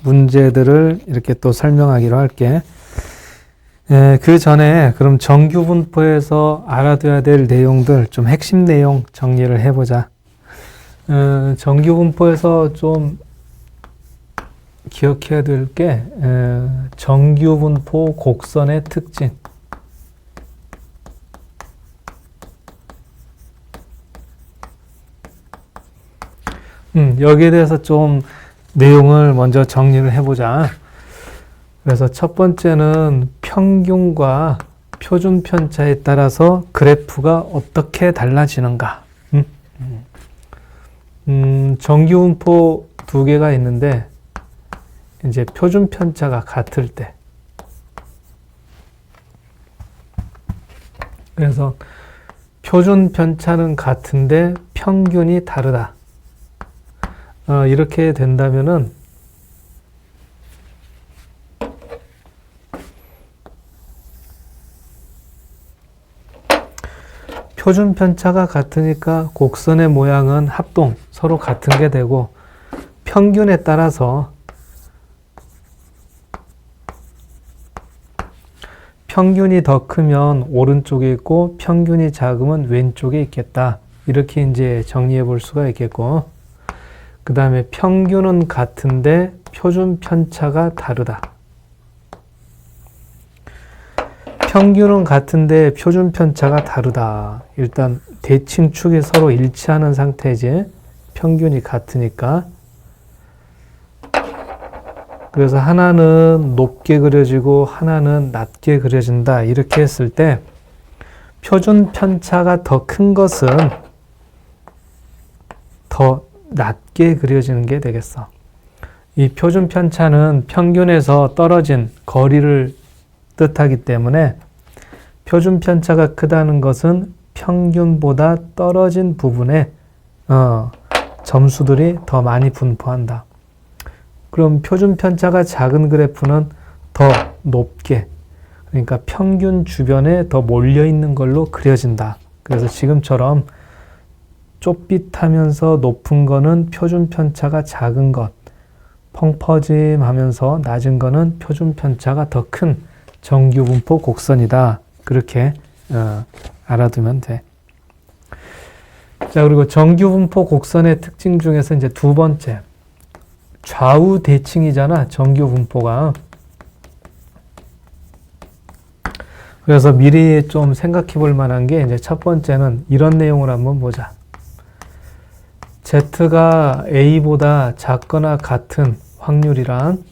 문제들을 이렇게 또 설명하기로 할게. 그 전에 그럼 정규분포에서 알아둬야 될 내용들, 좀 핵심 내용 정리를 해보자. 정규분포에서 좀 기억해야 될 게 정규분포 곡선의 특징. 여기에 대해서 좀 내용을 먼저 정리를 해보자. 그래서 첫 번째는 평균과 표준 편차에 따라서 그래프가 어떻게 달라지는가. 정규분포 두 개가 있는데 이제 표준 편차가 같을 때, 그래서 표준 편차는 같은데 평균이 다르다. 이렇게 된다면은 표준 편차가 같으니까 곡선의 모양은 합동, 서로 같은 게 되고, 평균에 따라서 평균이 더 크면 오른쪽에 있고 평균이 작으면 왼쪽에 있겠다. 이렇게 이제 정리해 볼 수가 있겠고, 그 다음에 평균은 같은데 표준 편차가 다르다. 평균은 같은데 표준 편차가 다르다. 일단 대칭축이 서로 일치하는 상태지. 평균이 같으니까. 그래서 하나는 높게 그려지고 하나는 낮게 그려진다. 이렇게 했을 때 표준 편차가 더 큰 것은 더 낮게 그려지는 게 되겠어. 이 표준 편차는 평균에서 떨어진 거리를 뜻하기 때문에 표준 편차가 크다는 것은 평균보다 떨어진 부분에 점수들이 더 많이 분포한다. 그럼 표준 편차가 작은 그래프는 더 높게, 그러니까 평균 주변에 더 몰려 있는 걸로 그려진다. 그래서 지금처럼 좁빗하면서 높은 거는 표준 편차가 작은 것, 펑퍼짐하면서 낮은 거는 표준 편차가 더 큰 정규분포 곡선이다. 그렇게 알아두면 돼. 자, 그리고 정규분포 곡선의 특징 중에서 이제 두 번째, 좌우 대칭이잖아, 정규분포가. 그래서 미리 좀 생각해 볼 만한 게 이제 첫 번째는 이런 내용을 한번 보자. Z가 A보다 작거나 같은 확률이랑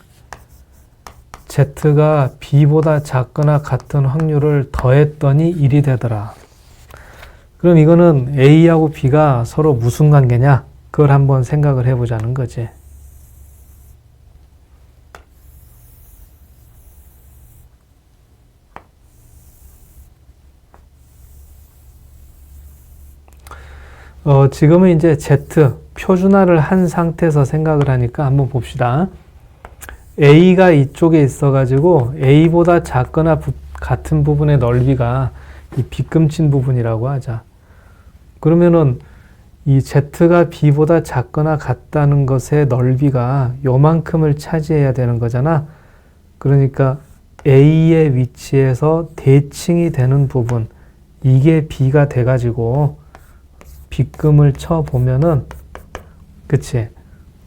Z가 B보다 작거나 같은 확률을 더했더니 1이 되더라. 그럼 이거는 A하고 B가 서로 무슨 관계냐? 그걸 한번 생각을 해보자는 거지. 지금은 이제 Z 표준화를 한 상태에서 생각을 하니까 한번 봅시다. A가 이쪽에 있어가지고 A보다 작거나 같은 부분의 넓이가 이 빗금친 부분이라고 하자. 그러면은 이 Z가 B보다 작거나 같다는 것의 넓이가 요만큼을 차지해야 되는 거잖아. 그러니까 A의 위치에서 대칭이 되는 부분, 이게 B가 돼가지고 빗금을 쳐보면은, 그치?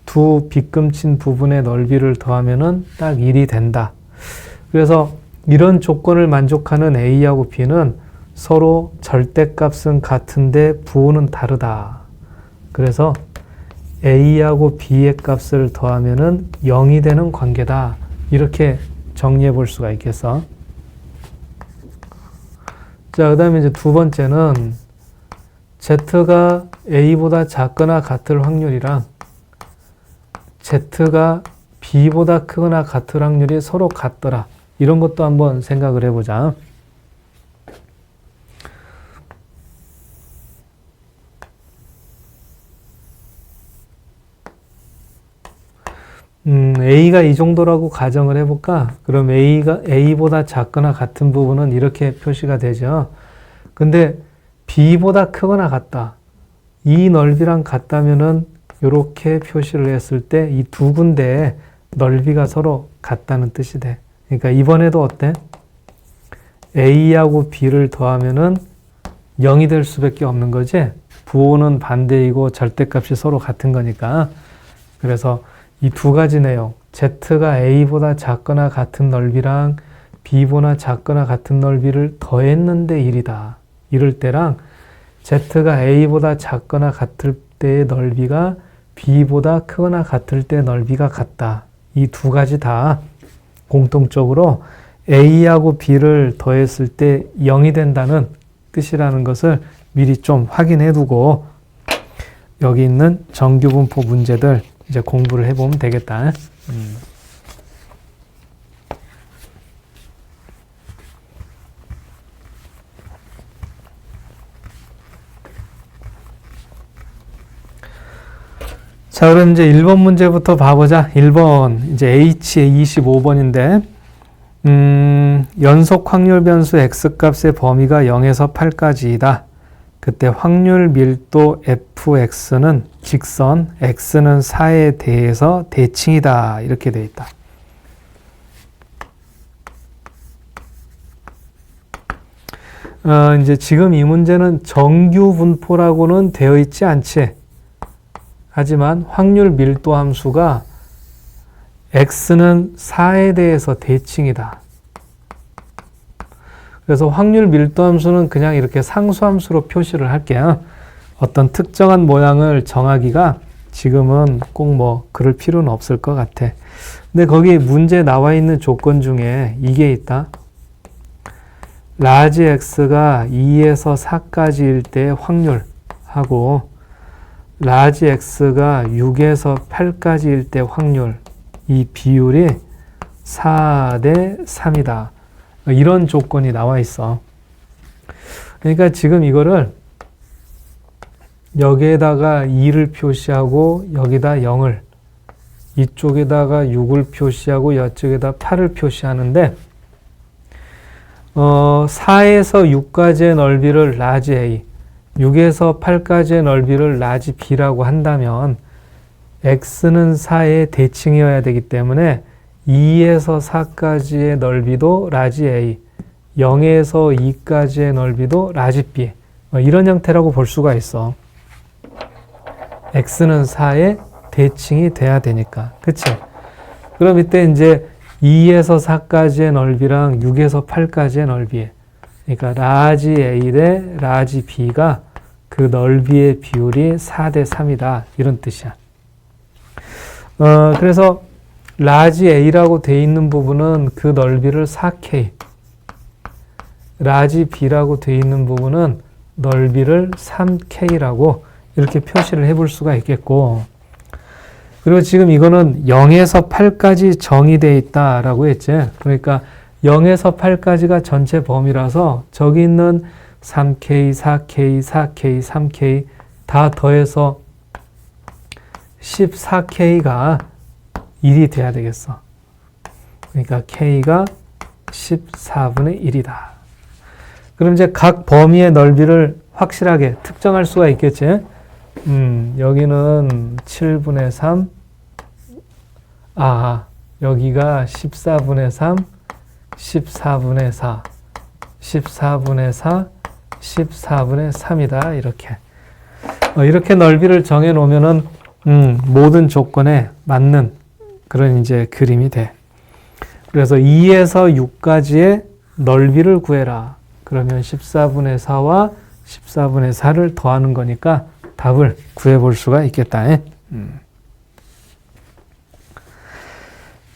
두 빗금친 부분의 넓이를 더하면은 딱 1이 된다. 그래서 이런 조건을 만족하는 A하고 B는 서로 절대값은 같은데 부호는 다르다. 그래서 A하고 B의 값을 더하면은 0이 되는 관계다. 이렇게 정리해 볼 수가 있겠어. 자, 그 다음에 이제 두 번째는 Z가 A보다 작거나 같을 확률이랑 Z가 B보다 크거나 같을 확률이 서로 같더라. 이런 것도 한번 생각을 해보자. A가 이 정도라고 가정을 해볼까? 그럼 A보다 작거나 같은 부분은 이렇게 표시가 되죠. 근데 B보다 크거나 같다. 이 넓이랑 같다면은 이렇게 표시를 했을 때 이 두 군데에 넓이가 서로 같다는 뜻이 돼. 그러니까 이번에도 어때? A하고 B를 더하면은 0이 될 수밖에 없는 거지. 부호는 반대이고 절대값이 서로 같은 거니까. 그래서 이 두 가지 내용, Z가 A보다 작거나 같은 넓이랑 B보다 작거나 같은 넓이를 더했는데 1이다. 이럴 때랑 Z가 A보다 작거나 같을 때의 넓이가 B보다 크거나 같을 때 넓이가 같다. 이 두 가지 다 공통적으로 A하고 B를 더했을 때 0이 된다는 뜻이라는 것을 미리 좀 확인해 두고 여기 있는 정규분포 문제들 이제 공부를 해보면 되겠다. 자, 그럼 이제 1번 문제부터 봐보자. 1번, 이제 H의 25번인데, 연속 확률 변수 X값의 범위가 0에서 8까지이다. 그때 확률 밀도 fx는 직선, x는 4에 대해서 대칭이다. 이렇게 돼 있다. 이제 지금 이 문제는 정규 분포라고는 되어 있지 않지. 하지만 확률 밀도 함수가 x는 4에 대해서 대칭이다. 그래서 확률 밀도 함수는 그냥 이렇게 상수함수로 표시를 할게요. 어떤 특정한 모양을 정하기가 지금은 꼭 뭐 그럴 필요는 없을 것 같아. 근데 거기 문제에 나와 있는 조건 중에 이게 있다. 라지 x가 2에서 4까지일 때의 확률하고 라지 x가 6에서 8까지일 때 확률, 이 비율이 4대 3이다. 이런 조건이 나와 있어. 그러니까 지금 이거를 여기에다가 2를 표시하고 여기다 0을, 이쪽에다가 6을 표시하고 이쪽에다 8을 표시하는데 4에서 6까지의 넓이를 라지 A, 6에서 8까지의 넓이를 라지 B라고 한다면 x는 4의 대칭이어야 되기 때문에 2에서 4까지의 넓이도 라지 A, 0에서 2까지의 넓이도 라지 B, 이런 형태라고 볼 수가 있어. x는 4의 대칭이 돼야 되니까. 그치? 그럼 이때 이제 2에서 4까지의 넓이랑 6에서 8까지의 넓이, 그러니까 라지 A 대 라지 B가 그 넓이의 비율이 4대 3이다. 이런 뜻이야. 그래서 라지 A라고 돼 있는 부분은 그 넓이를 4K, 라지 B라고 돼 있는 부분은 넓이를 3K라고 이렇게 표시를 해볼 수가 있겠고, 그리고 지금 이거는 0에서 8까지 정의되어 있다라고 했지. 그러니까 0에서 8까지가 전체 범위라서 저기 있는 3K, 4K, 4K, 3K 다 더해서 14K가 1이 돼야 되겠어. 그러니까 K가 14분의 1이다. 그럼 이제 각 범위의 넓이를 확실하게 특정할 수가 있겠지. 여기는 7분의 3, 여기가 14분의 3, 14분의 4, 14분의 4, 14분의 3이다. 이렇게 넓이를 정해 놓으면은 모든 조건에 맞는 그런 이제 그림이 돼. 그래서 2에서 6까지의 넓이를 구해라. 그러면 14분의 4와 14분의 4를 더하는 거니까 답을 구해볼 수가 있겠다.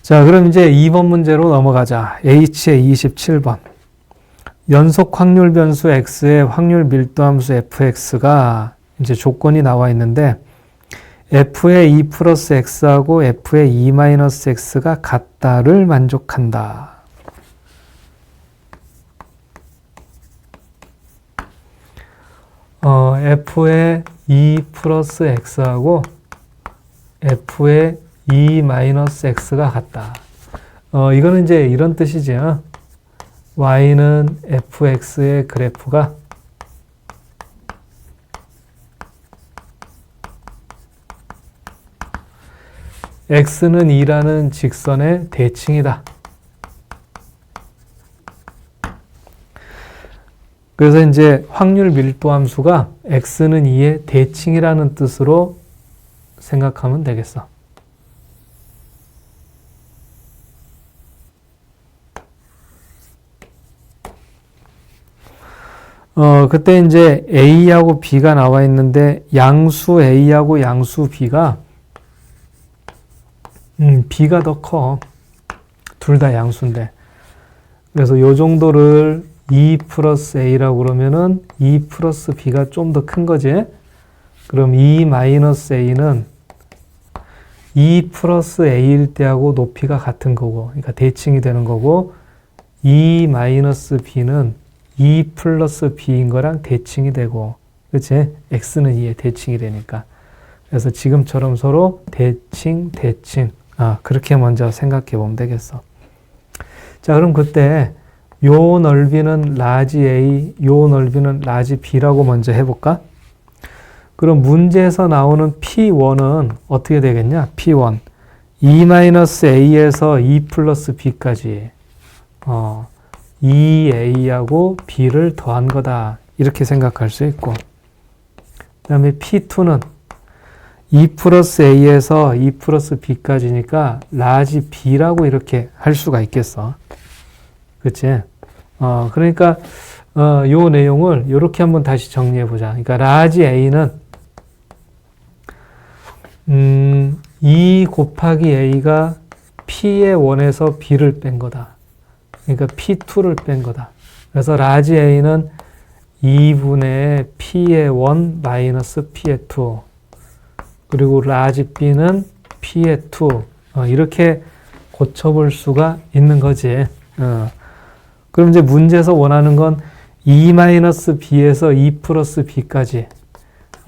자, 그럼 이제 2번 문제로 넘어가자. H의 27번. 연속 확률 변수 X의 확률 밀도 함수 fx가 이제 조건이 나와 있는데 f의 2 플러스 x하고 f의 2 마이너스 x가 같다를 만족한다. f의 2 플러스 x하고 f의 2 마이너스 x가 같다. 이거는 이제 이런 뜻이지. y는 fx의 그래프가 x는 2라는 직선의 대칭이다. 그래서 이제 확률 밀도 함수가 x는 2의 대칭이라는 뜻으로 생각하면 되겠어. 그때 이제 A하고 B가 나와 있는데 양수 A하고 양수 B가 B가 더 커. 둘 다 양수인데. 그래서 요 정도를 2 플러스 A라고 그러면은 2 플러스 B가 좀 더 큰 거지. 그럼 2 마이너스 A는 2 플러스 A일 때하고 높이가 같은 거고, 그러니까 대칭이 되는 거고, 2 마이너스 B는 2 플러스 B인 거랑 대칭이 되고, 그치? X는 2의 대칭이 되니까. 그래서 지금처럼 서로 대칭. 그렇게 먼저 생각해 보면 되겠어. 자, 그럼 그때 요 넓이는 라지 A, 요 넓이는 라지 B라고 먼저 해볼까? 그럼 문제에서 나오는 P1은 어떻게 되겠냐? P1. 2-A에서 2 플러스 B까지. 2A하고 B를 더한 거다. 이렇게 생각할 수 있고. 그 다음에 P2는 2 플러스 A에서 2 플러스 B까지니까 라지 B라고 이렇게 할 수가 있겠어. 그치? 그러니까, 요 내용을 이렇게 한번 다시 정리해 보자. 그러니까 라지 A는 2 곱하기 A가 P의 1에서 B를 뺀 거다. 그러니까 P2를 뺀 거다. 그래서 라지 A는 2분의 P의 1 마이너스 P의 2. 그리고 라지 B는 P의 2. 이렇게 고쳐볼 수가 있는 거지. 그럼 이제 문제에서 원하는 건 2 마이너스 B에서 2 플러스 B까지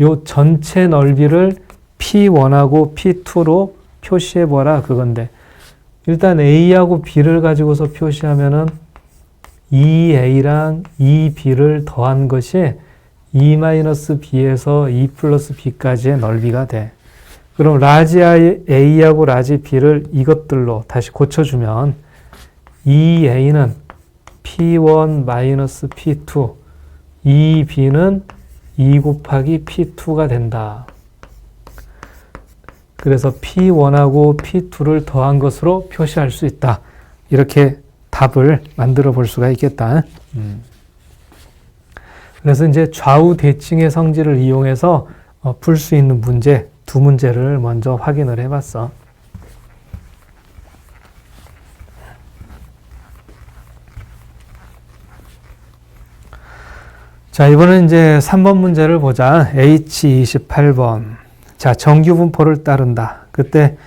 요 전체 넓이를 P1하고 P2로 표시해보라 그건데, 일단 A하고 B를 가지고서 표시하면은 2A랑 2B를 더한 것이 2-B에서 2 플러스 B까지의 넓이가 돼. 그럼 라지 A하고 라지 B를 이것들로 다시 고쳐주면 2A는 P1 마이너스 P2, 2B는 2 곱하기 P2가 된다. 그래서 P1하고 P2를 더한 것으로 표시할 수 있다. 이렇게 답을 만들어 볼 수가 있겠다. 그래서 이제 좌우 대칭의 성질을 이용해서 풀 수 있는 문제, 두 문제를 먼저 확인을 해봤어. 자, 이번엔 이제 3번 문제를 보자. H28번. 자, 정규 분포를 따른다. 그때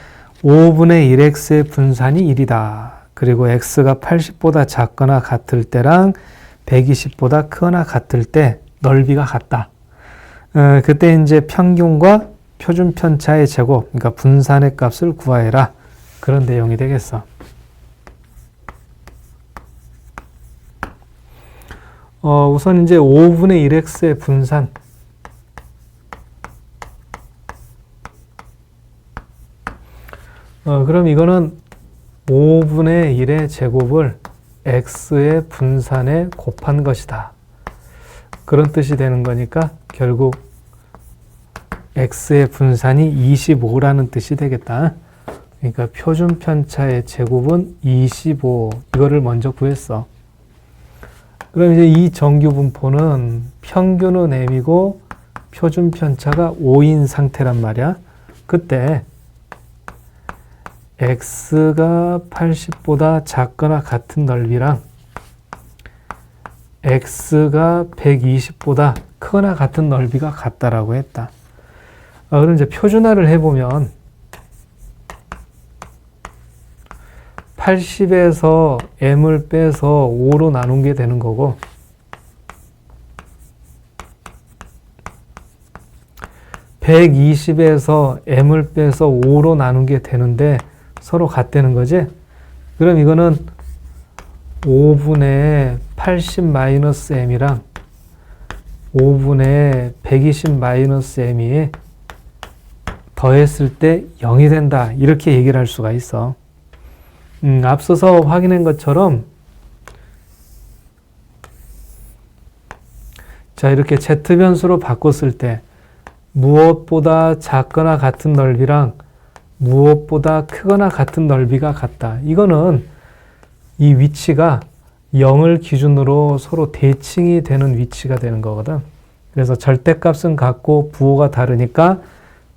5분의 1x의 분산이 1이다. 그리고 x가 80보다 작거나 같을 때랑 120보다 크거나 같을 때 넓이가 같다. 그때 이제 평균과 표준 편차의 제곱, 그러니까 분산의 값을 구하해라. 그런 내용이 되겠어. 우선 이제 5분의 1x의 분산. 그럼 이거는 5분의 1의 제곱을 x의 분산에 곱한 것이다. 그런 뜻이 되는 거니까 결국 x의 분산이 25라는 뜻이 되겠다. 그러니까 표준 편차의 제곱은 25. 이거를 먼저 구했어. 그럼 이제 이 정규 분포는 평균은 m이고 표준 편차가 5인 상태란 말이야. 그때 x가 80보다 작거나 같은 넓이랑 x가 120보다 크거나 같은 넓이가 같다라고 했다. 그럼 이제 표준화를 해보면 80에서 m을 빼서 5로 나눈 게 되는 거고, 120에서 m을 빼서 5로 나눈 게 되는데 서로 같다는 거지? 그럼 이거는 5분의 80 마이너스 m이랑 5분의 120 마이너스 m이 더했을 때 0이 된다. 이렇게 얘기를 할 수가 있어. 앞서서 확인한 것처럼 자, 이렇게 Z변수로 바꿨을 때 무엇보다 작거나 같은 넓이랑 무엇보다 크거나 같은 넓이가 같다. 이거는 이 위치가 0을 기준으로 서로 대칭이 되는 위치가 되는 거거든. 그래서 절대값은 같고 부호가 다르니까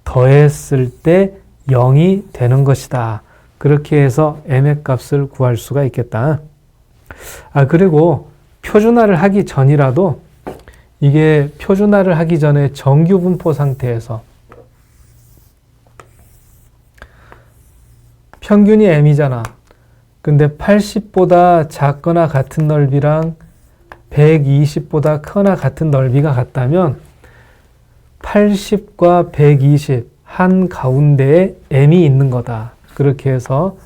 더했을 때 0이 되는 것이다. 그렇게 해서 m의 값을 구할 수가 있겠다. 그리고 표준화를 하기 전이라도 이게 표준화를 하기 전에 정규 분포 상태에서 평균이 m이잖아. 근데 80보다 작거나 같은 넓이랑 120보다 크거나 같은 넓이가 같다면 80과 120 한 가운데에 m이 있는 거다. 그렇게 해서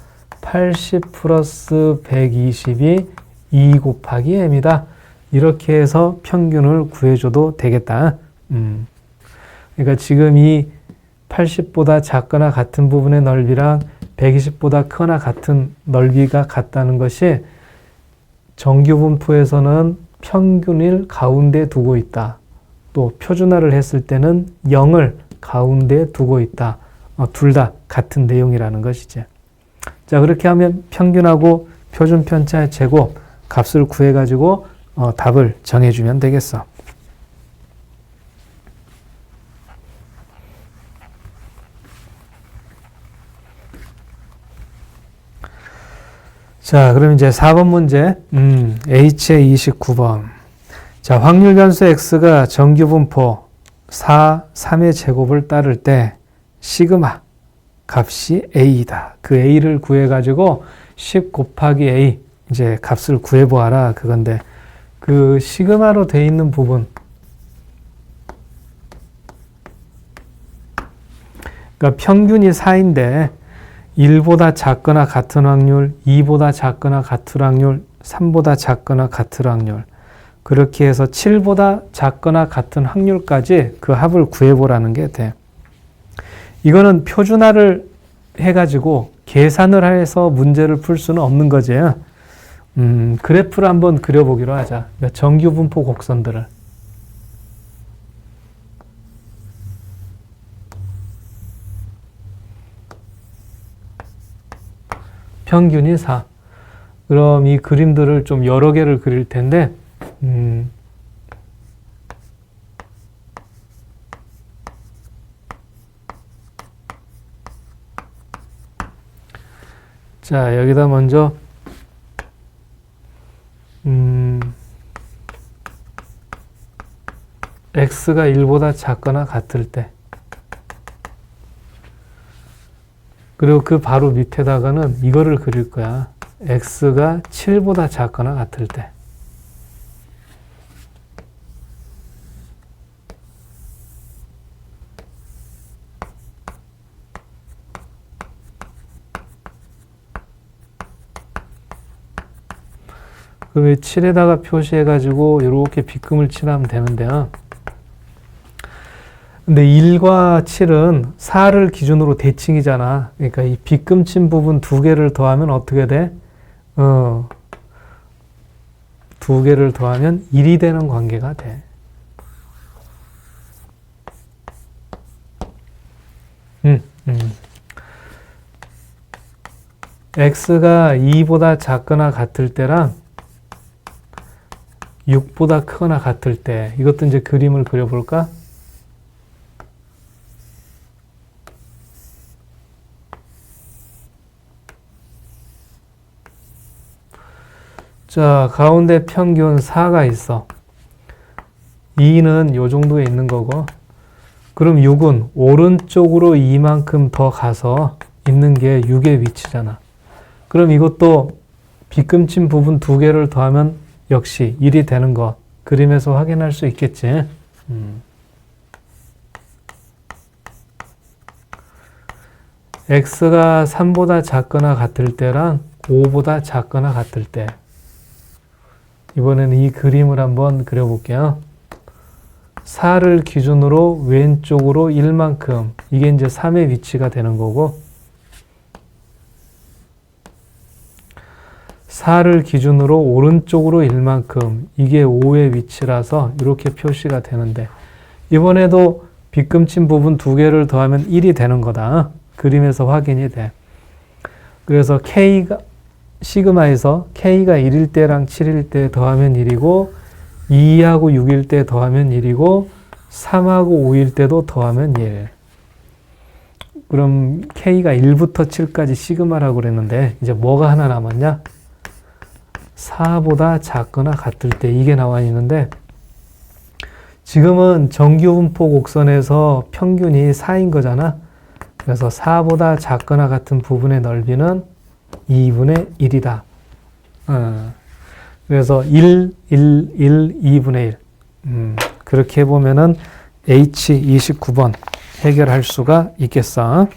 80 플러스 120이 2 곱하기 m이다. 이렇게 해서 평균을 구해줘도 되겠다. 그러니까 지금 이 80보다 작거나 같은 부분의 넓이랑 120보다 크거나 같은 넓이가 같다는 것이 정규 분포에서는 평균을 가운데 두고 있다. 또 표준화를 했을 때는 0을 가운데 두고 있다. 둘 다 같은 내용이라는 것이지. 자, 그렇게 하면 평균하고 표준 편차의 제곱 값을 구해가지고 답을 정해주면 되겠어. 자, 그럼 이제 4번 문제, H의 29번. 자, 확률 변수 X가 정규 분포 4, 3의 제곱을 따를 때 시그마 값이 A이다. 그 A를 구해가지고 10 곱하기 A 이제 값을 구해보아라. 그건데 그 시그마로 돼 있는 부분, 그러니까 평균이 4인데 1보다 작거나 같은 확률, 2보다 작거나 같은 확률, 3보다 작거나 같은 확률, 그렇게 해서 7보다 작거나 같은 확률까지 그 합을 구해보라는 게 돼. 이거는 표준화를 해가지고 계산을 해서 문제를 풀 수는 없는 거지. 그래프를 한번 그려보기로 하자. 정규 분포 곡선들을. 평균이 4. 그럼 이 그림들을 좀 여러 개를 그릴 텐데, 자, 여기다 먼저, x가 1보다 작거나 같을 때, 그리고 그 바로 밑에다가는 이거를 그릴 거야. x가 7보다 작거나 같을 때. 그럼 7에다가 표시해가지고 이렇게 빗금을 칠하면 되는데요. 근데 1과 7은 4를 기준으로 대칭이잖아. 그러니까 이 빗금 친 부분 두 개를 더하면 어떻게 돼? 두 개를 더하면 1이 되는 관계가 돼. x가 2보다 작거나 같을 때랑 6보다 크거나 같을 때, 이것도 이제 그림을 그려볼까? 자, 가운데 평균 4가 있어. 2는 요 정도에 있는 거고, 그럼 6은 오른쪽으로 이만큼 더 가서 있는 게 6의 위치잖아. 그럼 이것도 빗금친 부분 두 개를 더하면 역시 1이 되는 거 그림에서 확인할 수 있겠지. x가 3보다 작거나 같을 때랑 5보다 작거나 같을 때, 이번에는 이 그림을 한번 그려볼게요. 4를 기준으로 왼쪽으로 1만큼, 이게 이제 3의 위치가 되는 거고, 4를 기준으로 오른쪽으로 1만큼, 이게 5의 위치라서 이렇게 표시가 되는데, 이번에도 빗금친 부분 두 개를 더하면 1이 되는 거다. 그림에서 확인이 돼. 그래서 K가, 시그마에서 K가 1일 때랑 7일 때 더하면 1이고, 2하고 6일 때 더하면 1이고, 3하고 5일 때도 더하면 1. 그럼 K가 1부터 7까지 시그마라고 그랬는데, 이제 뭐가 하나 남았냐? 4보다 작거나 같을 때 이게 나와 있는데, 지금은 정규분포 곡선에서 평균이 4인 거잖아. 그래서 4보다 작거나 같은 부분의 넓이는 2분의 1이다. 그래서 1, 1, 1, 2분의 1. 그렇게 해보면은 H29번 해결할 수가 있겠어.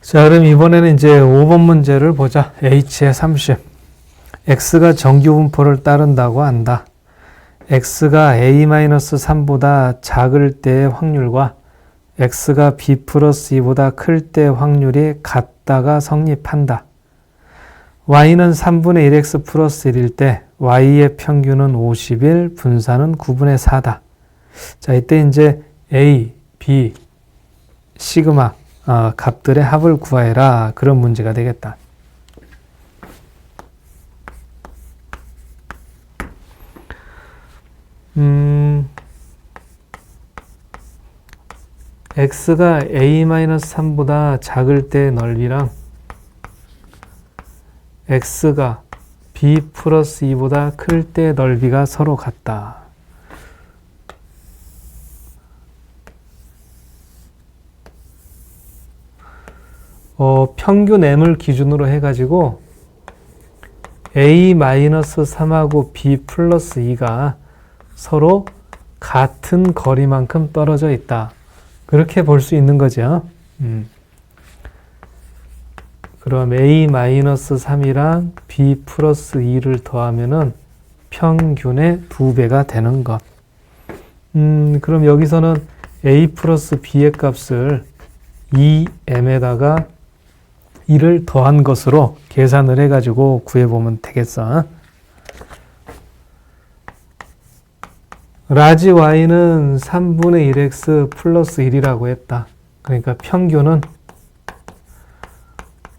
자, 그럼 이번에는 이제 5번 문제를 보자. H의 30. X가 정규분포를 따른다고 한다. X가 A-3보다 작을 때의 확률과 X가 B 플러스 2보다 클 때의 확률이 같다가 성립한다. Y는 3분의 1X 플러스 1일 때 Y의 평균은 51, 분산은 9분의 4다. 자, 이때 이제 A, B, 시그마 값들의 합을 구하해라. 그런 문제가 되겠다. X가 A-3보다 작을 때 넓이랑 X가 B 플러스 2보다 클 때 넓이가 서로 같다. 평균 M을 기준으로 해가지고 A-3하고 B 플러스 2가 서로 같은 거리만큼 떨어져 있다. 그렇게 볼 수 있는 거죠. 그럼 A-3이랑 B 플러스 2를 더하면은 평균의 2배가 되는 것. 그럼 여기서는 A 플러스 B의 값을 2M에다가 2를 더한 것으로 계산을 해가지고 구해보면 되겠어. 라지 Y는 3분의 1X 플러스 1이라고 했다. 그러니까 평균은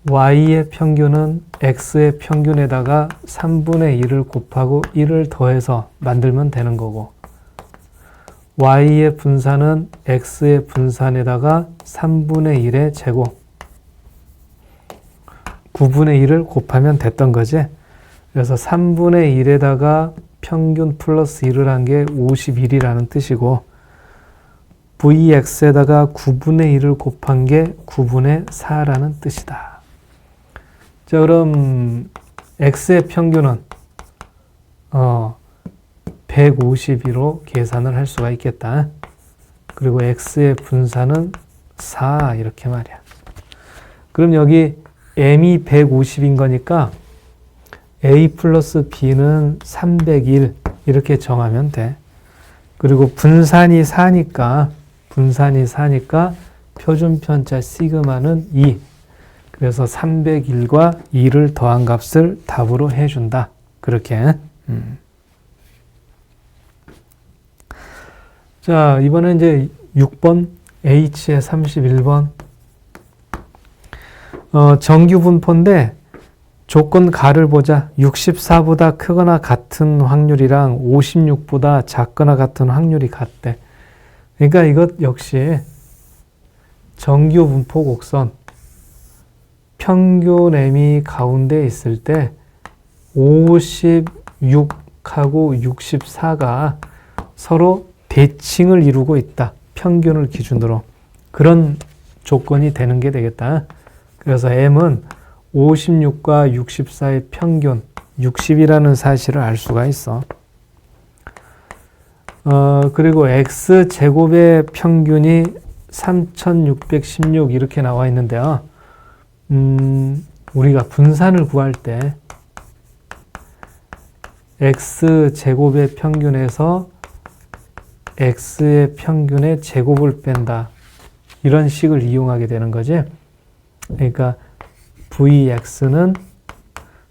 Y의 평균은 X의 평균에다가 3분의 1을 곱하고 1을 더해서 만들면 되는 거고, Y의 분산은 X의 분산에다가 3분의 1의 제곱 9분의 1을 곱하면 됐던 거지. 그래서 3분의 1에다가 평균 플러스 1을 한 게 51이라는 뜻이고, Vx에다가 9분의 1을 곱한 게 9분의 4라는 뜻이다. 자, 그럼 X의 평균은 152로 계산을 할 수가 있겠다. 그리고 X의 분산은 4 이렇게 말이야. 그럼 여기 M이 150인 거니까 A 플러스 B는 301 이렇게 정하면 돼. 그리고 분산이 4니까 표준편차 시그마는 2. 그래서 301과 2를 더한 값을 답으로 해준다. 그렇게. 자, 이번엔 이제 6번 H의 31번. 정규분포인데 조건 가를 보자. 64보다 크거나 같은 확률이랑 56보다 작거나 같은 확률이 같대. 그러니까 이것 역시 정규분포 곡선 평균 M이 가운데 있을 때 56하고 64가 서로 대칭을 이루고 있다. 평균을 기준으로. 그런 조건이 되는 게 되겠다. 그래서 M은 56과 64의 평균 60이라는 사실을 알 수가 있어. 그리고 x제곱의 평균이 3616 이렇게 나와 있는데요. 우리가 분산을 구할 때 x제곱의 평균에서 x의 평균의 제곱을 뺀다. 이런 식을 이용하게 되는 거지. 그러니까 vx는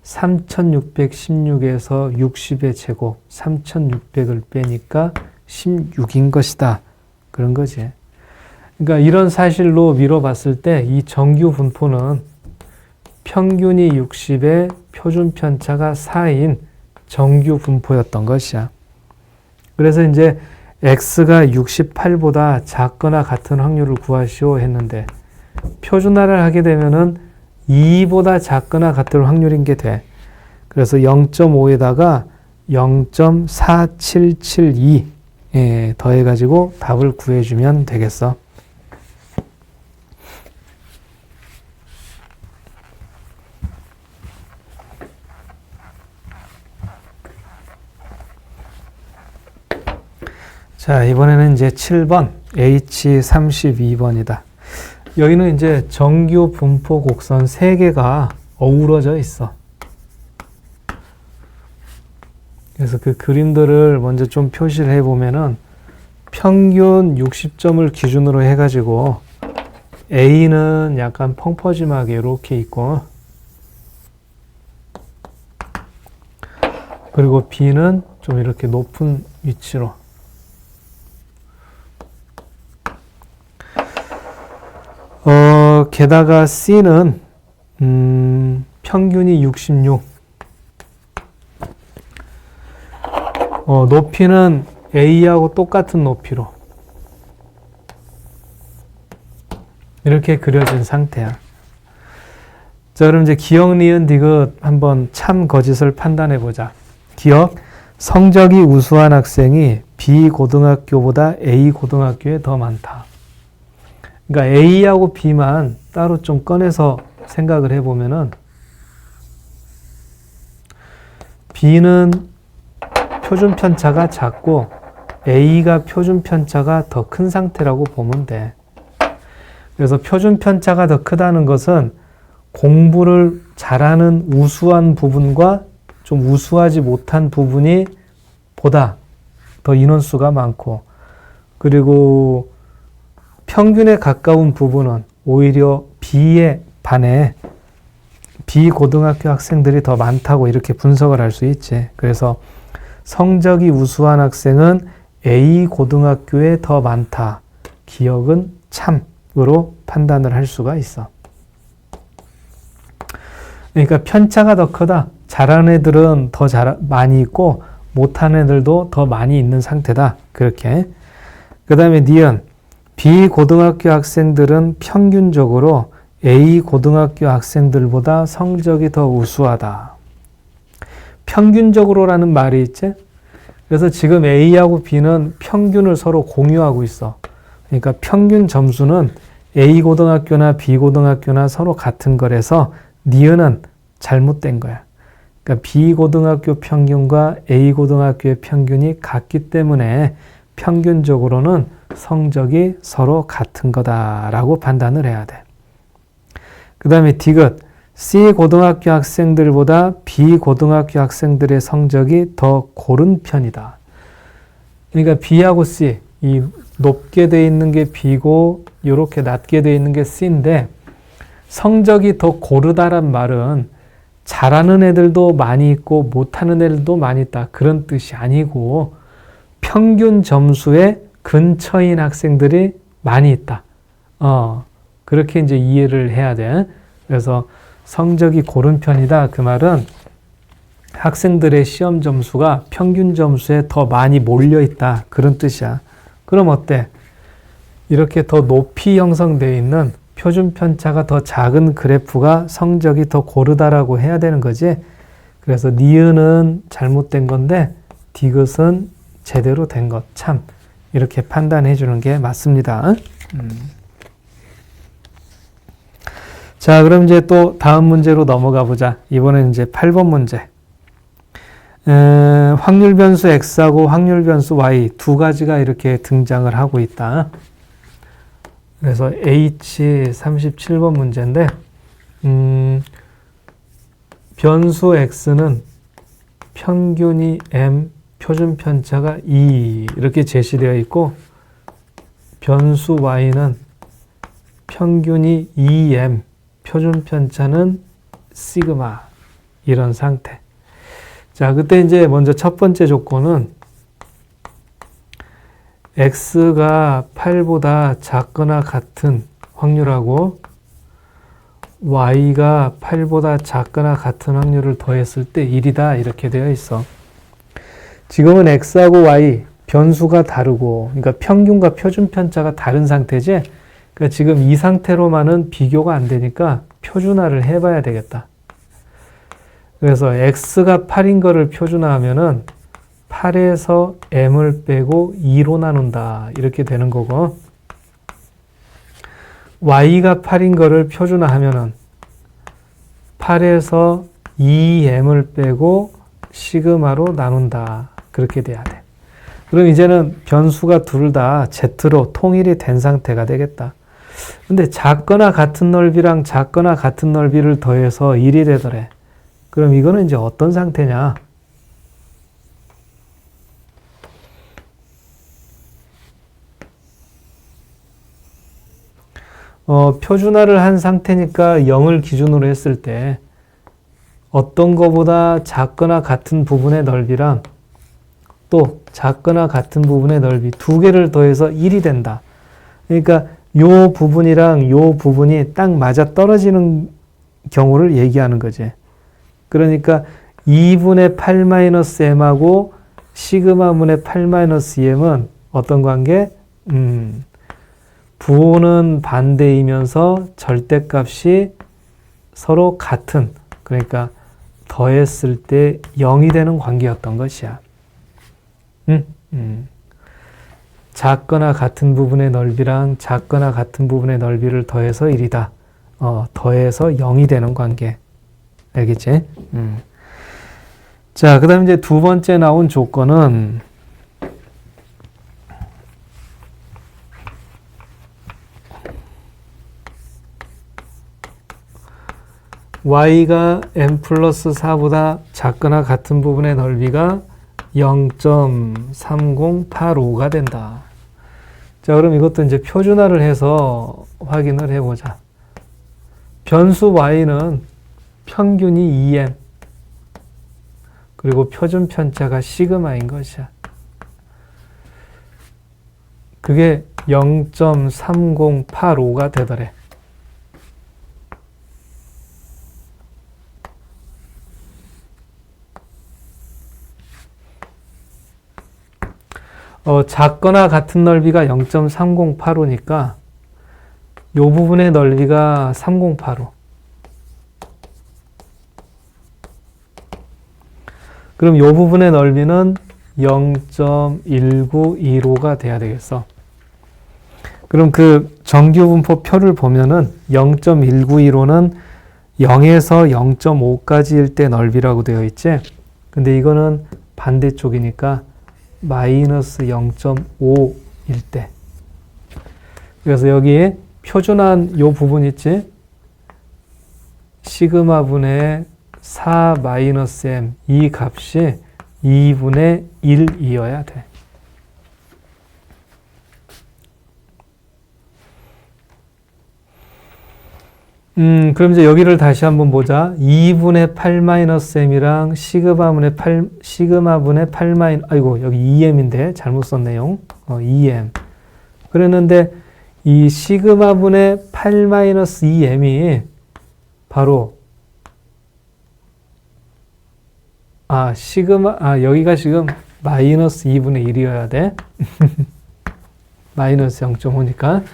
3616에서 60의 제곱, 3600을 빼니까 16인 것이다. 그런 거지. 그러니까 이런 사실로 미뤄봤을 때 이 정규 분포는 평균이 60에 표준 편차가 4인 정규 분포였던 것이야. 그래서 이제 x가 68보다 작거나 같은 확률을 구하시오 했는데 표준화를 하게 되면은 2보다 작거나 같을 확률인 게 돼. 그래서 0.5에다가 0.4772 더해가지고 답을 구해주면 되겠어. 자, 이번에는 이제 7번 H32번이다. 여기는 이제 정규 분포 곡선 3개가 어우러져 있어. 그래서 그 그림들을 먼저 좀 표시를 해보면은 평균 60점을 기준으로 해가지고 A는 약간 펑퍼짐하게 이렇게 있고, 그리고 B는 좀 이렇게 높은 위치로, 게다가 C는 평균이 66, 높이는 A하고 똑같은 높이로 이렇게 그려진 상태야. 자, 그럼 이제 기억, 니은, 디귿 한번 참, 거짓을 판단해 보자. 기억, 성적이 우수한 학생이 B 고등학교보다 A 고등학교에 더 많다. 그러니까 A하고 B만 따로 좀 꺼내서 생각을 해보면은 B는 표준 편차가 작고 A가 표준 편차가 더 큰 상태라고 보면 돼. 그래서 표준 편차가 더 크다는 것은 공부를 잘하는 우수한 부분과 좀 우수하지 못한 부분이 보다 더 인원수가 많고, 그리고 평균에 가까운 부분은 오히려 B에 반해 B 고등학교 학생들이 더 많다고 이렇게 분석을 할 수 있지. 그래서 성적이 우수한 학생은 A 고등학교에 더 많다. 기억은 참으로 판단을 할 수가 있어. 그러니까 편차가 더 크다. 잘하는 애들은 더 많이 있고 못하는 애들도 더 많이 있는 상태다. 그렇게. 그 다음에 니은, B 고등학교 학생들은 평균적으로 A 고등학교 학생들보다 성적이 더 우수하다. 평균적으로라는 말이 있지? 그래서 지금 A하고 B는 평균을 서로 공유하고 있어. 그러니까 평균 점수는 A 고등학교나 B 고등학교나 서로 같은 거라서 니은은 잘못된 거야. 그러니까 B 고등학교 평균과 A 고등학교의 평균이 같기 때문에 평균적으로는 성적이 서로 같은 거다라고 판단을 해야 돼. 그 다음에 디귿, C 고등학교 학생들보다 B 고등학교 학생들의 성적이 더 고른 편이다. 그러니까 B하고 C, 이 높게 돼 있는 게 B고 이렇게 낮게 돼 있는 게 C인데, 성적이 더 고르다란 말은 잘하는 애들도 많이 있고 못하는 애들도 많이 있다, 그런 뜻이 아니고 평균 점수에 근처인 학생들이 많이 있다. 그렇게 이제 이해를 해야 돼. 그래서 성적이 고른 편이다. 그 말은 학생들의 시험 점수가 평균 점수에 더 많이 몰려 있다. 그런 뜻이야. 그럼 어때? 이렇게 더 높이 형성되어 있는 표준 편차가 더 작은 그래프가 성적이 더 고르다라고 해야 되는 거지. 그래서 니은은 잘못된 건데 디귿은 제대로 된 것, 참, 이렇게 판단해 주는 게 맞습니다. 자, 그럼 이제 또 다음 문제로 넘어가 보자. 이번엔 이제 8번 문제. 확률 변수 x하고 확률 변수 y 두 가지가 이렇게 등장을 하고 있다. 그래서 H37번 문제인데 변수 x는 평균이 m, 표준 편차가 2 이렇게 제시되어 있고 변수 y는 평균이 2m, 표준 편차는 시그마 이런 상태. 자, 그때 이제 먼저 첫 번째 조건은 x가 8보다 작거나 같은 확률하고 y가 8보다 작거나 같은 확률을 더했을 때 1이다 이렇게 되어 있어. 지금은 x하고 y 변수가 다르고 그러니까 평균과 표준 편차가 다른 상태지. 그러니까 지금 이 상태로만은 비교가 안 되니까 표준화를 해봐야 되겠다. 그래서 x가 8인 거를 표준화하면은 8에서 m을 빼고 2로 나눈다 이렇게 되는 거고 y가 8인 거를 표준화하면은 8에서 2m을 빼고 시그마로 나눈다 그렇게 돼야 돼. 그럼 이제는 변수가 둘 다 z로 통일이 된 상태가 되겠다. 근데 작거나 같은 넓이랑 작거나 같은 넓이를 더해서 1이 되더래. 그럼 이거는 이제 어떤 상태냐? 표준화를 한 상태니까 0을 기준으로 했을 때 어떤 거보다 작거나 같은 부분의 넓이랑 또 작거나 같은 부분의 넓이 두 개를 더해서 1이 된다. 그러니까 요 부분이랑 요 부분이 딱 맞아 떨어지는 경우를 얘기하는 거지. 그러니까 2분의 8-m하고 시그마분의 8-2m은 어떤 관계? 부호는 반대이면서 절대값이 서로 같은, 그러니까 더했을 때 0이 되는 관계였던 것이야. 작거나 같은 부분의 넓이랑 작거나 같은 부분의 넓이를 더해서 1이다. 더해서 0이 되는 관계. 알겠지? 자, 그 다음에 이제 두 번째 나온 조건은 y가 m 플러스 4보다 작거나 같은 부분의 넓이가 0.3085가 된다. 자, 그럼 이것도 이제 표준화를 해서 확인을 해보자. 변수 y는 평균이 2m, 그리고 표준 편차가 시그마인 것이야. 그게 0.3085가 되더래. 작거나 같은 넓이가 0.3085니까 요 부분의 넓이가 3085. 그럼 요 부분의 넓이는 0.1925가 돼야 되겠어. 그럼 그 정규분포 표를 보면은 0.1925는 0에서 0.5까지일 때 넓이라고 되어 있지. 근데 이거는 반대쪽이니까 마이너스 0.5일 때. 그래서 여기에 표준한 요 부분 있지? 시그마분의 4-m 이 값이 2분의 1이어야 돼. 그럼 이제 여기를 다시 한번 보자. 2분의 8-m이랑 시그마분의 8 아이고, 여기 2m인데 잘못 썼네요. 2m. 그랬는데 이 시그마분의 8-2m이 바로 여기가 지금 마이너스 2분의 1이어야 돼. 마이너스 0.5니까.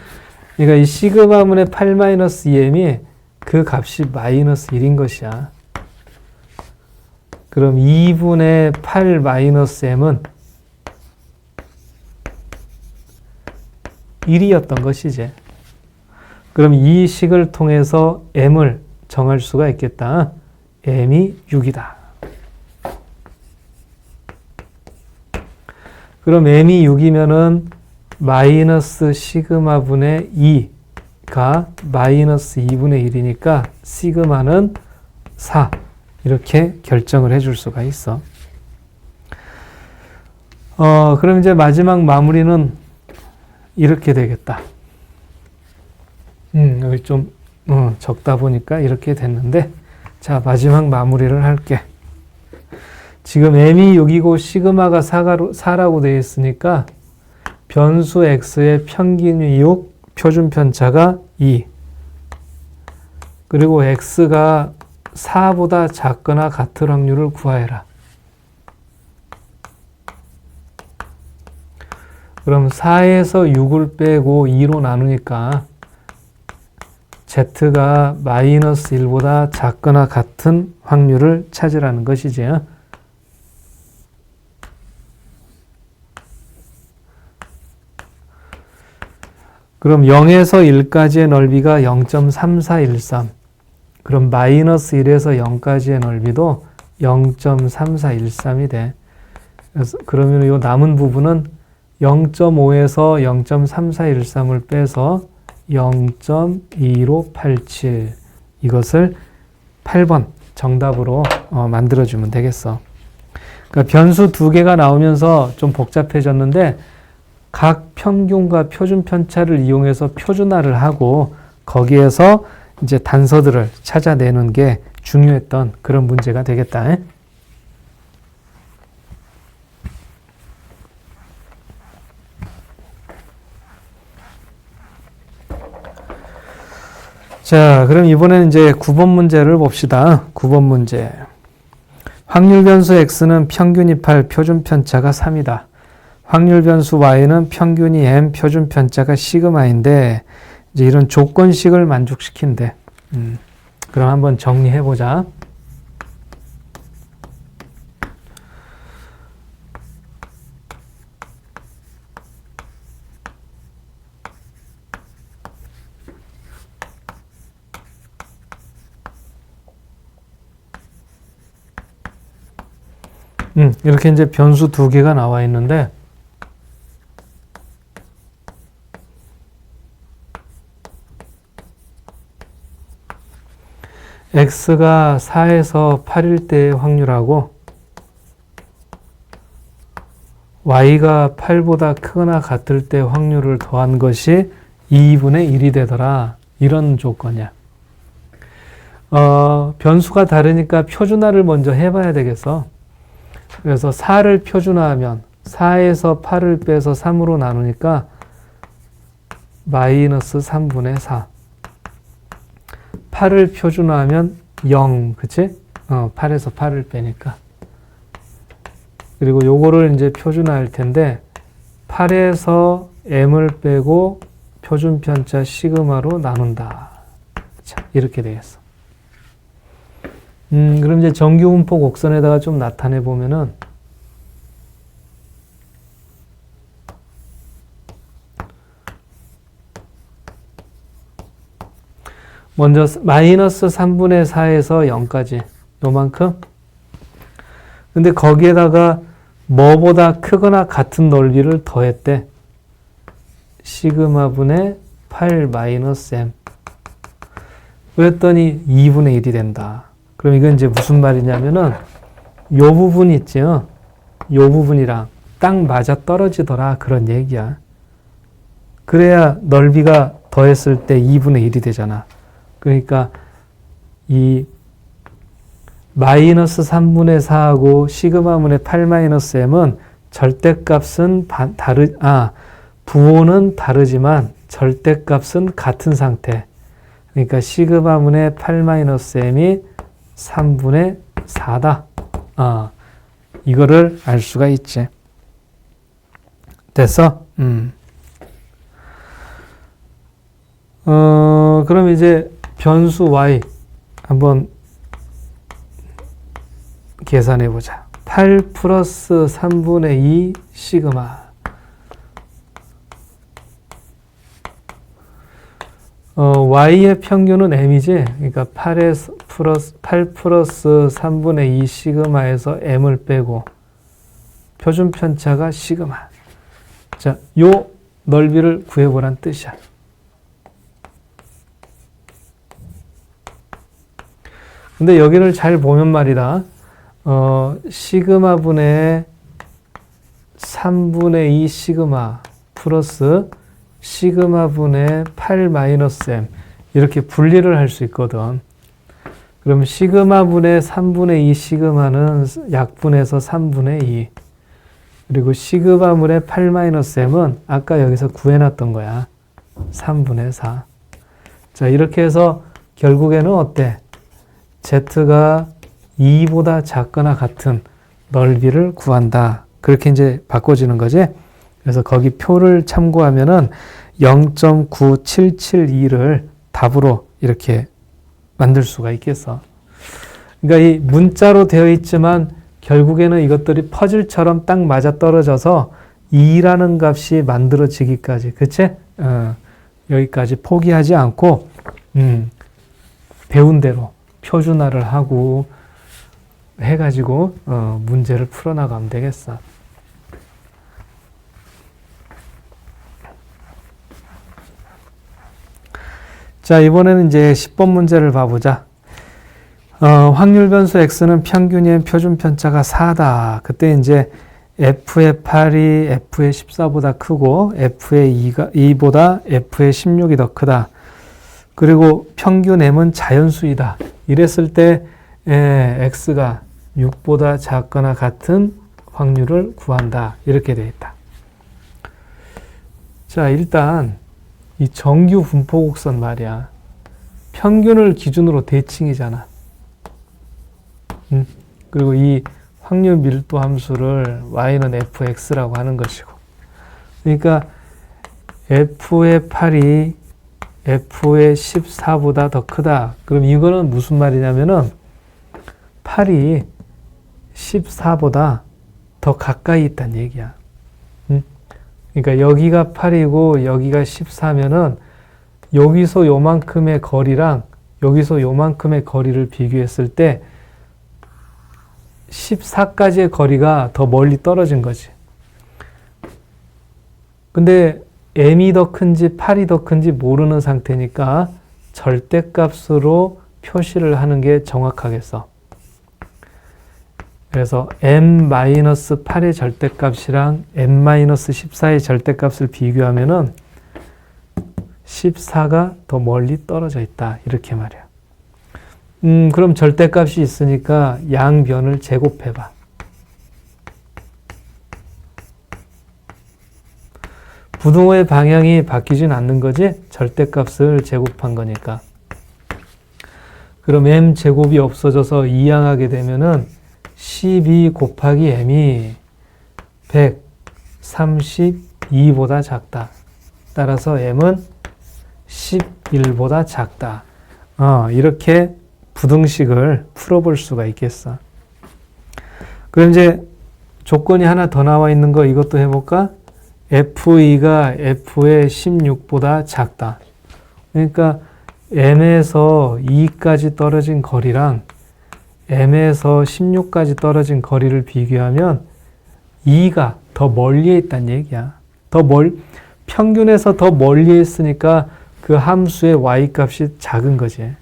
그러니까 이 시그마분의 8-2m이 그 값이 마이너스 1인 것이야. 그럼 2분의 8-m은 1이었던 것이지. 그럼 이 식을 통해서 m을 정할 수가 있겠다. m이 6이다. 그럼 m이 6이면은 마이너스 시그마분의 2가 마이너스 2분의 1이니까 시그마는 4 이렇게 결정을 해줄 수가 있어. 그럼 이제 마지막 마무리는 이렇게 되겠다. 여기 좀 적다 보니까 이렇게 됐는데, 자, 마지막 마무리를 할게. 지금 m이 6이고 시그마가 4라고 되어 있으니까 변수 x의 평균이 6, 표준 편차가 2. 그리고 x가 4보다 작거나 같을 확률을 구하여라. 그럼 4에서 6을 빼고 2로 나누니까 z가 마이너스 1보다 작거나 같은 확률을 찾으라는 것이지. 그럼 0에서 1까지의 넓이가 0.3413. 그럼 마이너스 1에서 0까지의 넓이도 0.3413이 돼. 그러면 이 남은 부분은 0.5에서 0.3413을 빼서 0.2587 이것을 8번 정답으로 만들어주면 되겠어. 그러니까 변수 두 개가 나오면서 좀 복잡해졌는데 각 평균과 표준 편차를 이용해서 표준화를 하고 거기에서 이제 단서들을 찾아내는 게 중요했던 그런 문제가 되겠다. 자, 그럼 이번에는 이제 9번 문제를 봅시다. 9번 문제. 확률 변수 x는 평균이 8, 표준 편차가 3이다. 확률 변수 y는 평균이 m, 표준 편차가 시그마인데 이제 이런 조건식을 만족시킨대. 그럼 한번 정리해 보자. 이렇게 이제 변수 두 개가 나와 있는데 x가 4에서 8일 때의 확률하고 y가 8보다 크거나 같을 때 확률을 더한 것이 2분의 1이 되더라. 이런 조건이야. 변수가 다르니까 표준화를 먼저 해봐야 되겠어. 그래서 4를 표준화하면 4에서 8을 빼서 3으로 나누니까 마이너스 3분의 4. 8을 표준화하면 0, 그치? 8에서 8을 빼니까. 그리고 요거를 이제 표준화할 텐데 8에서 m을 빼고 표준 편차 시그마로 나눈다. 자, 이렇게 되겠어. 그럼 이제 정규 분포 곡선에다가 좀 나타내 보면은 먼저 마이너스 3분의 4에서 0까지 요만큼. 근데 거기에다가 뭐보다 크거나 같은 넓이를 더했대. 시그마분의 8 마이너스 m. 그랬더니 2분의 1이 된다. 그럼 이건 이제 무슨 말이냐면은 요 부분 있죠. 요 부분이랑 딱 맞아 떨어지더라. 그런 얘기야. 그래야 넓이가 더했을 때 2분의 1이 되잖아. 그러니까 이 마이너스 3분의 4하고 시그마분의 8 마이너스 m은 절대값은 부호는 다르지만 절대값은 같은 상태. 그러니까 시그마분의 8 마이너스 m이 3분의 4다. 이거를 알 수가 있지. 됐어? 그럼 이제 변수 y 한번 계산해 보자. 8 플러스 3분의 2 시그마. y의 평균은 m이지. 그러니까 8 플러스 3분의 2 시그마에서 m을 빼고 표준 편차가 시그마. 자, 요 넓이를 구해보란 뜻이야. 근데 여기를 잘 보면 말이다. 시그마분의 3분의 2 시그마 플러스 시그마분의 8 마이너스 m 이렇게 분리를 할 수 있거든. 그럼 시그마분의 3분의 2 시그마는 약분해서 3분의 2 그리고 시그마분의 8 마이너스 m은 아까 여기서 구해놨던 거야. 3분의 4. 자, 이렇게 해서 결국에는 어때? z가 2보다 작거나 같은 넓이를 구한다. 그렇게 이제 바꿔지는 거지. 그래서 거기 표를 참고하면은 0.9772를 답으로 이렇게 만들 수가 있겠어. 그러니까 이 문자로 되어 있지만 결국에는 이것들이 퍼즐처럼 딱 맞아 떨어져서 2라는 값이 만들어지기까지, 그치? 여기까지 포기하지 않고, 배운 대로 표준화를 하고 해가지고, 문제를 풀어나가면 되겠어. 자, 이번에는 이제 10번 문제를 봐보자. 확률 변수 x는 평균의 표준 편차가 4다. 그때 이제 f의 8이 f의 14보다 크고 f의 2보다 f의 16이 더 크다. 그리고 평균 m은 자연수이다. 이랬을 때 x가 6보다 작거나 같은 확률을 구한다. 이렇게 되어 있다. 자, 일단 이 정규 분포곡선 말이야. 평균을 기준으로 대칭이잖아. 그리고 이 확률 밀도 함수를 y는 fx라고 하는 것이고. 그러니까 f의 8이 f의 14보다 더 크다. 그럼 이거는 무슨 말이냐면은 8이 14보다 더 가까이 있다는 얘기야. 그러니까 여기가 8이고 여기가 14면은 여기서 요만큼의 거리랑 여기서 요만큼의 거리를 비교했을 때 14까지의 거리가 더 멀리 떨어진 거지. 근데 m이 더 큰지 8이 더 큰지 모르는 상태니까 절대값으로 표시를 하는 게 정확하겠어. 그래서 m-8의 절대값이랑 m-14의 절대값을 비교하면은 14가 더 멀리 떨어져 있다. 이렇게 말이야. 그럼 절대값이 있으니까 양변을 제곱해봐. 부등호의 방향이 바뀌진 않는 거지? 절대값을 제곱한 거니까. 그럼 m제곱이 없어져서 이항하게 되면은 12 곱하기 m이 132보다 작다. 따라서 m은 11보다 작다. 이렇게 부등식을 풀어볼 수가 있겠어. 그럼 이제 조건이 하나 더 나와 있는 거 이것도 해볼까? F2가 F의 16보다 작다. 그러니까 M에서 2까지 떨어진 거리랑 M에서 16까지 떨어진 거리를 비교하면 2가 더 멀리에 있다는 얘기야. 평균에서 더 멀리에 있으니까 그 함수의 y값이 작은 거지.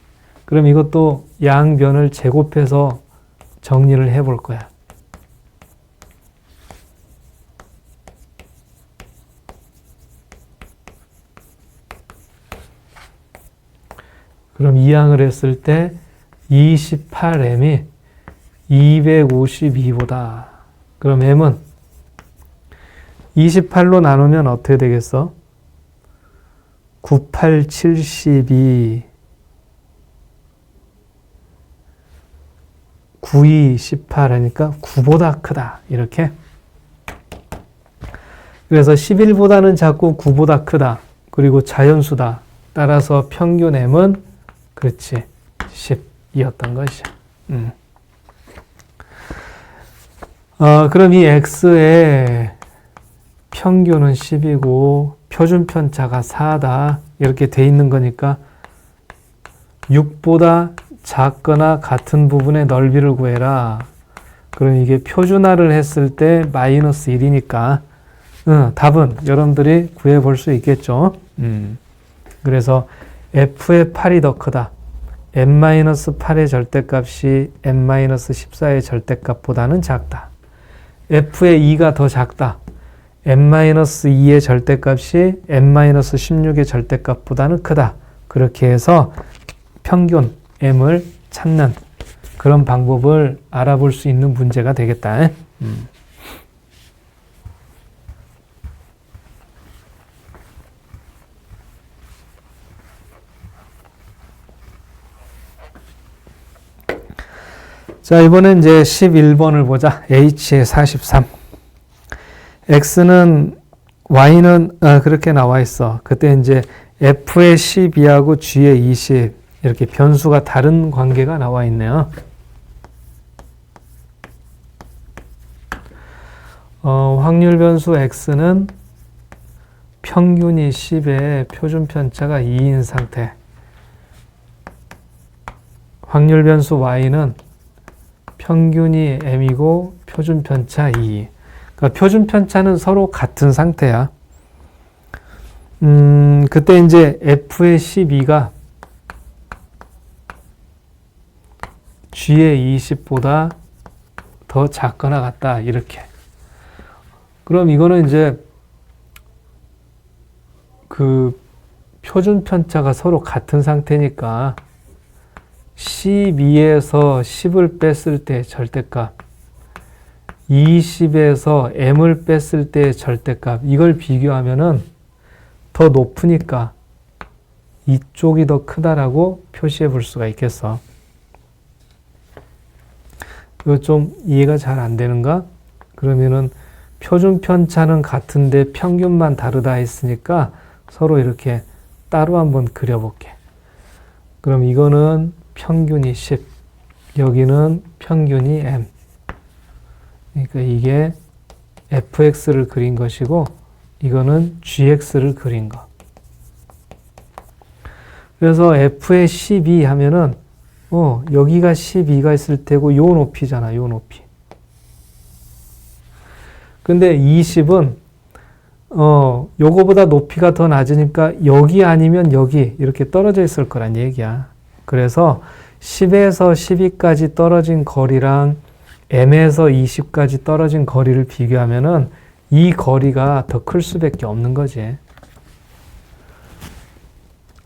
그럼 이것도 양변을 제곱해서 정리를 해볼 거야. 그럼 이항을 했을 때 28m이 252보다. 그럼 m은 28로 나누면 어떻게 되겠어? 98, 72, 92, 18 하니까 9보다 크다. 이렇게. 그래서 11보다는 작고 9보다 크다. 그리고 자연수다. 따라서 평균 m은 그렇지 10이었던 것이야. 그럼 이 x의 평균은 10이고 표준 편차가 4다. 이렇게 돼 있는 거니까 6보다 작거나 같은 부분의 넓이를 구해라. 그럼 이게 표준화를 했을 때 마이너스 1이니까 답은 여러분들이 구해 볼 수 있겠죠. 그래서 F의 8이 더 크다. n-8의 절대값이 n-14의 절대값보다는 작다. F의 2가 더 작다. n-2의 절대값이 n-16의 절대값보다는 크다. 그렇게 해서 평균 m을 찾는 그런 방법을 알아볼 수 있는 문제가 되겠다. 자, 이번엔 이제 11번을 보자. H의 43. X는, Y는, 그렇게 나와 있어. 그때 이제 F의 12하고 G의 20. 이렇게 변수가 다른 관계가 나와 있네요. 확률 변수 X는 평균이 10에 표준 편차가 2인 상태. 확률 변수 Y는 평균이 m이고 표준 편차 2. 그러니까 표준 편차는 서로 같은 상태야. 그때 이제 F의 12가 G의 20보다 더 작거나 같다. 이렇게. 그럼 이거는 이제 그 표준 편차가 서로 같은 상태니까 12에서 10을 뺐을 때 절대값, 20에서 m을 뺐을 때 절대값, 이걸 비교하면은 더 높으니까 이쪽이 더 크다라고 표시해 볼 수가 있겠어. 이거 좀 이해가 잘 안 되는가? 그러면은 표준 편차는 같은데 평균만 다르다 했으니까 서로 이렇게 따로 한번 그려볼게. 그럼 이거는 평균이 10, 여기는 평균이 m. 그러니까 이게 fx를 그린 것이고 이거는 gx를 그린 거. 그래서 f의 12 하면은 여기가 12가 있을 테고 요 높이잖아, 요 높이. 근데 20은 요거보다 높이가 더 낮으니까 여기 아니면 여기 이렇게 떨어져 있을 거란 얘기야. 그래서 10에서 12까지 떨어진 거리랑 m에서 20까지 떨어진 거리를 비교하면은 이 거리가 더 클 수밖에 없는 거지.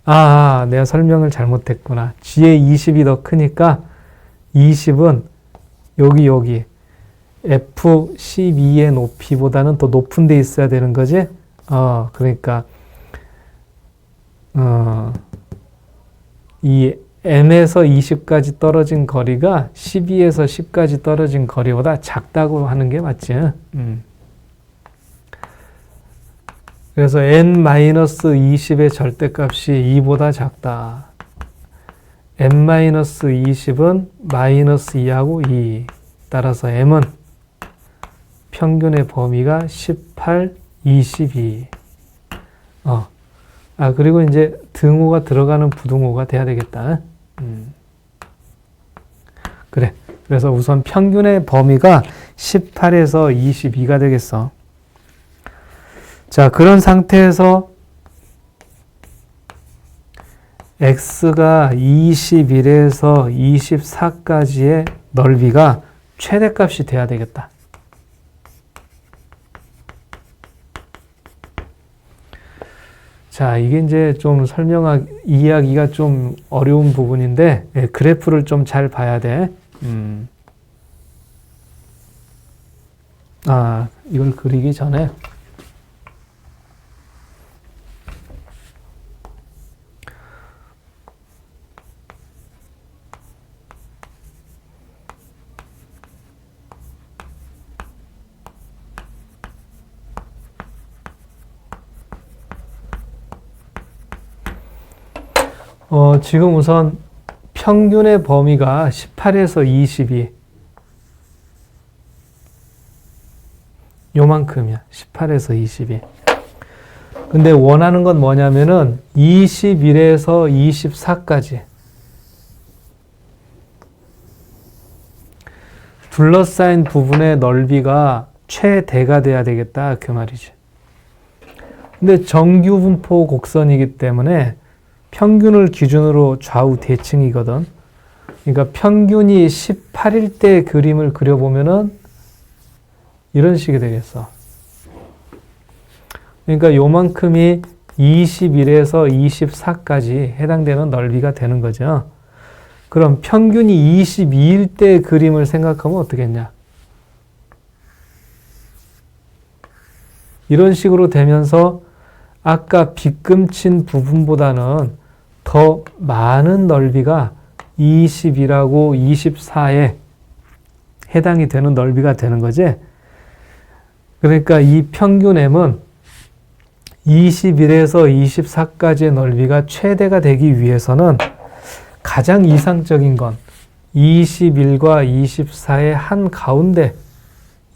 내가 설명을 잘못했구나. G의 20이 더 크니까 20은 여기 F12의 높이보다는 더 높은 데 있어야 되는 거지. 그러니까 이 m에서 20까지 떨어진 거리가 12에서 10까지 떨어진 거리보다 작다고 하는 게 맞지. 그래서 n-20의 절대값이 2보다 작다. n-20은 마이너스 2하고 2. 따라서 m은 평균의 범위가 18, 22. 그리고 이제 등호가 들어가는 부등호가 돼야 되겠다. 그래. 그래서 우선 평균의 범위가 18에서 22가 되겠어. 자, 그런 상태에서 x가 21에서 24까지의 넓이가 최대값이 돼야 되겠다. 자, 이게 이제 좀 이해하기가 좀 어려운 부분인데, 그래프를 좀 잘 봐야 돼. 이걸 그리기 전에. 지금 우선 평균의 범위가 18에서 22. 요만큼이야. 18에서 22. 근데 원하는 건 뭐냐면은 21에서 24까지. 둘러싸인 부분의 넓이가 최대가 돼야 되겠다. 그 말이지. 근데 정규 분포 곡선이기 때문에 평균을 기준으로 좌우 대칭이거든. 그러니까 평균이 18일 때 그림을 그려보면은 이런 식이 되겠어. 그러니까 요만큼이 21에서 24까지 해당되는 넓이가 되는 거죠. 그럼 평균이 22일 때 그림을 생각하면 어떻게 했냐? 이런 식으로 되면서 아까 빗금친 부분보다는 더 많은 넓이가 20이라고 24에 해당이 되는 넓이가 되는 거지. 그러니까 이 평균 M은 21에서 24까지의 넓이가 최대가 되기 위해서는 가장 이상적인 건 21과 24의 한 가운데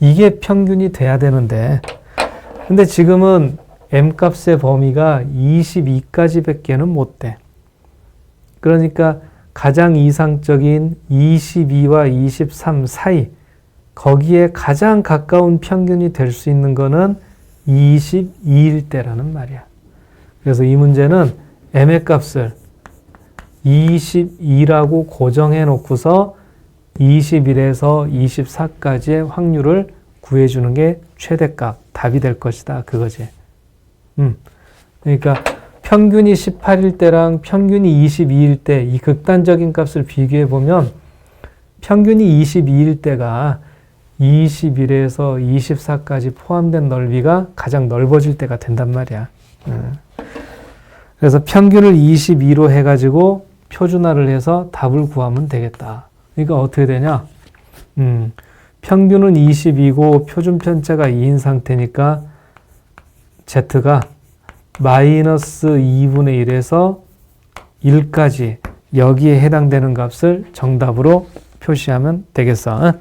이게 평균이 돼야 되는데 근데 지금은 M값의 범위가 22까지 밖에는 못 돼. 그러니까 가장 이상적인 22와 23 사이 거기에 가장 가까운 평균이 될 수 있는 거는 22일 때라는 말이야. 그래서 이 문제는 M의 값을 22라고 고정해 놓고서 21에서 24까지의 확률을 구해주는 게 최대값, 답이 될 것이다. 그거지. 그러니까 평균이 18일 때랑 평균이 22일 때 이 극단적인 값을 비교해 보면 평균이 22일 때가 21에서 24까지 포함된 넓이가 가장 넓어질 때가 된단 말이야. 그래서 평균을 22로 해가지고 표준화를 해서 답을 구하면 되겠다. 그러니까 어떻게 되냐? 평균은 22고 표준 편차가 2인 상태니까 Z가 마이너스 2분의 1에서 1까지 여기에 해당되는 값을 정답으로 표시하면 되겠어.